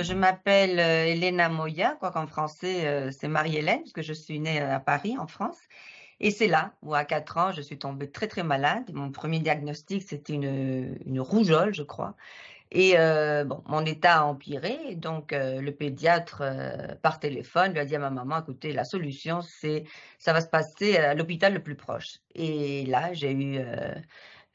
Je m'appelle Elena Moya, quoi qu'en français c'est Marie-Hélène, parce que je suis née à Paris, en France. Et c'est là où, à 4 ans, je suis tombée très très malade. Mon premier diagnostic, c'était une rougeole, je crois. Et bon, mon état a empiré. Et donc, le pédiatre, par téléphone, lui a dit à ma maman, écoutez, la solution, ça va se passer à l'hôpital le plus proche. Et là, j'ai eu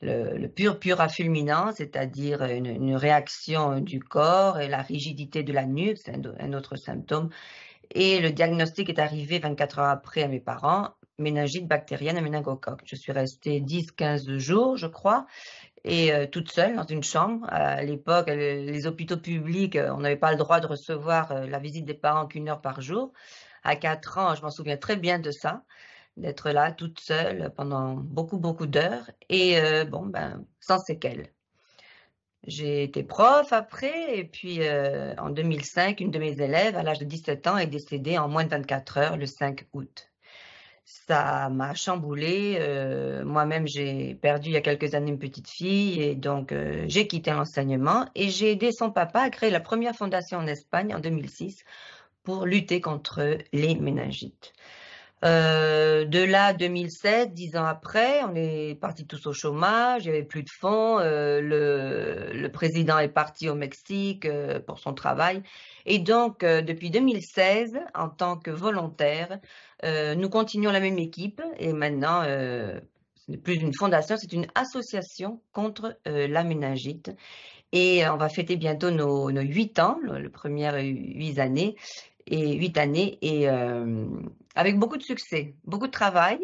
le pur fulminant, c'est-à-dire une réaction du corps et la rigidité de la nuque, c'est un autre symptôme. Et le diagnostic est arrivé 24 heures après à mes parents, méningite bactérienne à méningocoque. Je suis restée 10-15 jours, je crois, et toute seule dans une chambre. À l'époque, les hôpitaux publics, on n'avait pas le droit de recevoir la visite des parents qu'1 heure par jour. À 4 ans, je m'en souviens très bien de ça, d'être là toute seule pendant beaucoup, beaucoup d'heures et bon, ben, sans séquelles. J'ai été prof après et puis, en 2005, une de mes élèves, à l'âge de 17 ans, est décédée en moins de 24 heures, le 5 août. Ça m'a chamboulée, moi-même j'ai perdu il y a quelques années une petite fille et donc j'ai quitté l'enseignement et j'ai aidé son papa à créer la première fondation en Espagne en 2006 pour lutter contre les méningites. De là, 2007, 10 ans après, on est partis tous au chômage, il y avait plus de fonds, le président est parti au Mexique, pour son travail et donc depuis 2016, en tant que volontaire, nous continuons la même équipe et maintenant, ce n'est plus une fondation, c'est une association contre, la méningite et on va fêter bientôt nos 8 ans, le 1er 8 années et 8 années et avec beaucoup de succès, beaucoup de travail,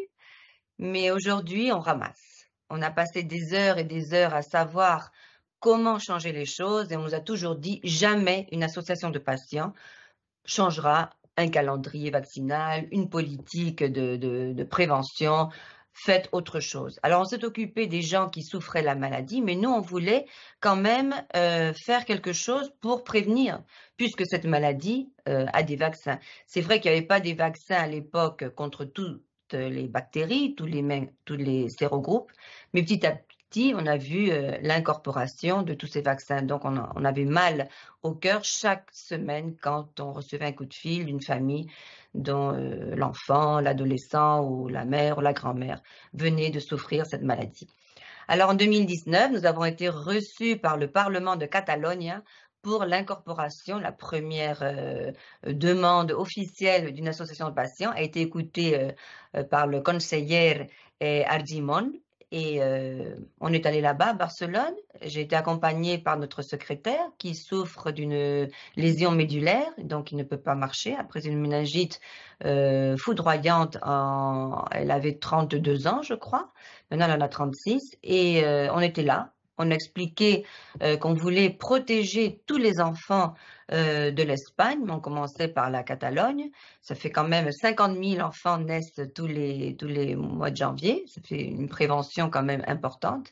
mais aujourd'hui, on ramasse. On a passé des heures et des heures à savoir comment changer les choses et on nous a toujours dit: «Jamais une association de patients changera un calendrier vaccinal, une politique de prévention, faites autre chose». Alors on s'est occupé des gens qui souffraient la maladie, mais nous on voulait quand même, faire quelque chose pour prévenir, puisque cette maladie, a des vaccins. C'est vrai qu'il y avait pas des vaccins à l'époque contre toutes les bactéries, tous les sérogroupes, mais petit à petit, on a vu, l'incorporation de tous ces vaccins. Donc on avait mal au cœur chaque semaine quand on recevait un coup de fil d'une famille dont, l'enfant, l'adolescent ou la mère ou la grand-mère venait de souffrir cette maladie. Alors en 2019, nous avons été reçus par le Parlement de Catalogne pour l'incorporation. La première demande officielle d'une association de patients a été écoutée par le conseiller Argimon et on est allé là-bas à Barcelone. J'ai été accompagnée par notre secrétaire qui souffre d'une lésion médulaire, donc il ne peut pas marcher après une méningite foudroyante. Elle avait 32 ans, je crois. Maintenant, elle en a 36 et on était là. On expliquait qu'on voulait protéger tous les enfants de l'Espagne, mais on commençait par la Catalogne. Ça fait quand même 50 000 enfants naissent tous les mois de janvier. Ça fait une prévention quand même importante.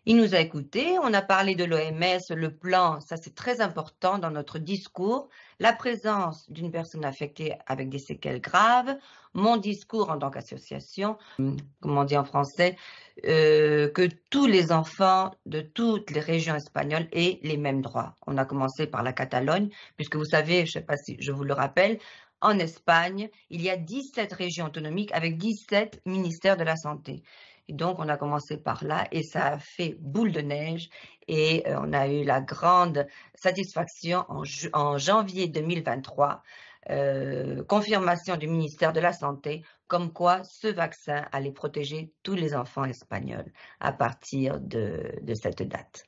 Il nous a écoutés, on a parlé de l'OMS, le plan, ça c'est très important dans notre discours, la présence d'une personne affectée avec des séquelles graves, mon discours en tant qu'association, comme on dit en français, que tous les enfants de toutes les régions espagnoles aient les mêmes droits. On a commencé par la Catalogne, puisque vous savez, je ne sais pas si je vous le rappelle, en Espagne, il y a 17 régions autonomiques avec 17 ministères de la santé. Et donc, on a commencé par là et ça a fait boule de neige et on a eu la grande satisfaction en janvier 2023, confirmation du ministère de la Santé, comme quoi ce vaccin allait protéger tous les enfants espagnols à partir de cette date.